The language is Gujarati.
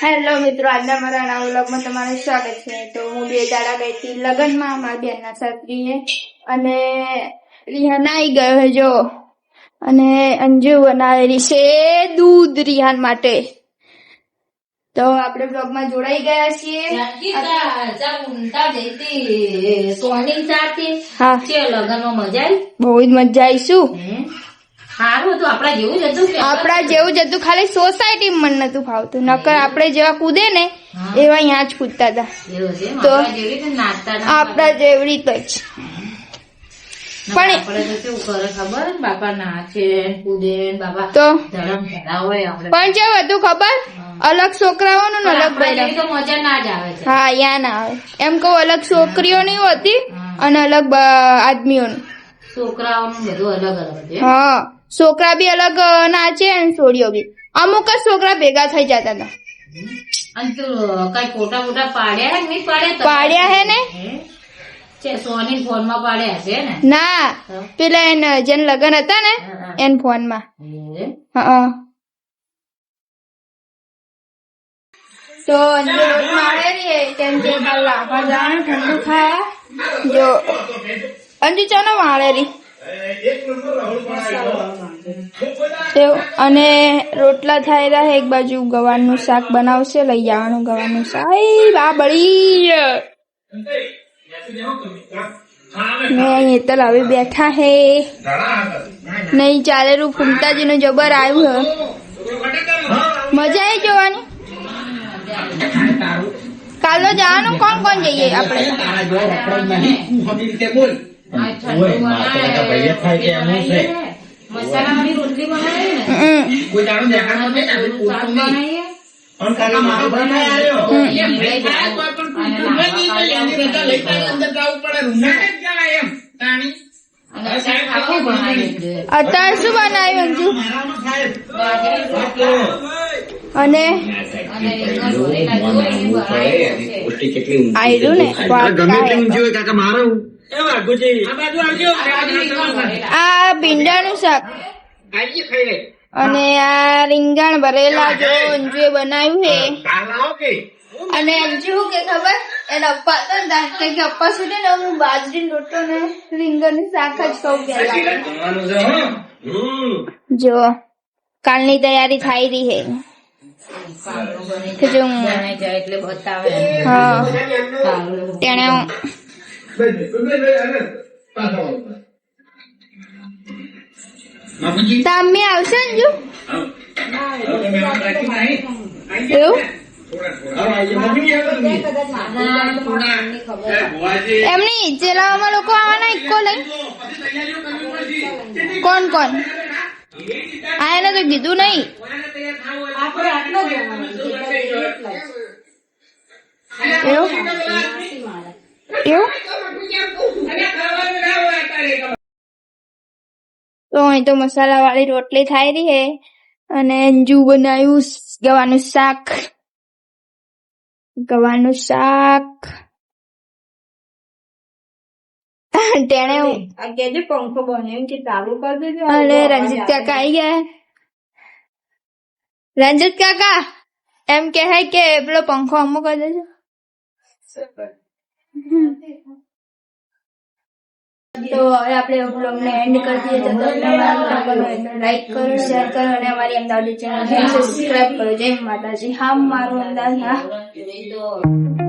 હેલો મિત્રો, આજના મારા નવા વ્લોગમાં તમારું સ્વાગત છે। તો હું 2 દાડા ગઈ હતી લગ્નમાં મારી બેનના છોકરીએ અને રિહાન આવી ગયો છે જો, અને અંજુ બનાવેલી છે દૂધ રિહાન માટે। તો આપણે બ્લોગમાં જોડાઈ ગયા છીએ। હા, બહુ જ મજા આવી। શું હારું તો આપડા જેવું જ હતું કે આપડા જેવું જ હતું, ખાલી સોસાયટી મન નતું ફાવતું, નકર આપણે જેવા કૂદે ને એવા અહીંયા જ કૂદતા હતા। તો આપડા જેવડી તો જ પણ આપણે તો કેવું કરે ખબર, બાપા નાચે કૂદે, બાપા તો ધરમ ધરા હોય આપણે। પણ કેવું હતું ખબર, અલગ છોકરાઓનું ને અલગ બૈરા તો મજા ના જ આવે છે। હા, અહીંયા ના આવે એમ કહું, અલગ છોકરીઓની હતી અને અલગ આદમીઓનું, છોકરાઓનું બધું અલગ અલગ છે। હા, છોકરા બી અલગ નાચે અને છોડીઓ બી, અમુક જ છોકરા ભેગા થઈ જતા હતા। અને તું કઈ ફોટા ફોટા પાડ્યા નહીં પાડ્યા હે ને? સોની ફોન માં પાડ્યા છે ને? ના, પેલા એને જેન લગન હતા ને એન ફોન માં। હા, તો અંજુ રોજ મારે રે કેમ કે કાલ લાભા જવાનું ઠંડુ ખાવા। જો અંજુ ચાનો મારે રી અને રોટલા થાય રહ્યા, એક બાજુ ગવારનું શાક બનાવશે, લઈ જવાનું ગવારનું શાક। આ બળી મેં અહીં તલ હવે બેઠા હે, નહીં ચાલેલું ફૂમતાજી નું જબર આવ્યું હે, મજા આવી જોવાની। કાલો જવાનું, કોણ કોણ જઈએ આપણે? મસાલાવાળી રોટલી બનાવીએ અત્યારે શું બનાવ્યું અંજુ? અને આયરું ને આ ભીંડાનું શાક અને આ રીંગણ ભરેલા જો અંજુએ બનાવ્યું છે। અને અંજુ કે ખબર, એને અપ્પા કે અપ્પા સુધી ને હું બાજરી લોટો ને રીંગણ નું શાક જ ખાઉં પેલા। જો કાલની તૈયારી થઈ રહી છે, જો એટલે બતાવે। હા, તેને તમે આવશે અંજુ? એવું એમની ચેલાવામાં લોકો આવવાના ઇકો લઈ? કોણ કોણ આ? એને તો કીધું નહીં। એવું તો અહીં તો મસાલા વાળી રોટલી થાય રહી હે અને અંજુ બનાવ્યું ગવાનું શાક। તેને પંખો બનાવ્યું કે ચાલુ કરી દેજો। અને રંજીત કાકા આવી ગયા। રંજીત કાકા એમ કહે કે પેલો પંખો અમુક કરી દેજો। તો હવે આપણે બ્લોગ ને એન્ડ કરી દઈએ। તો લાઈક કરો, શેર કરો અને અમારી અમદાવાદ ચેનલ સબસ્ક્રાઇબ કરો। જય માતાજી। હા, મારું અમદાવાદ। હા।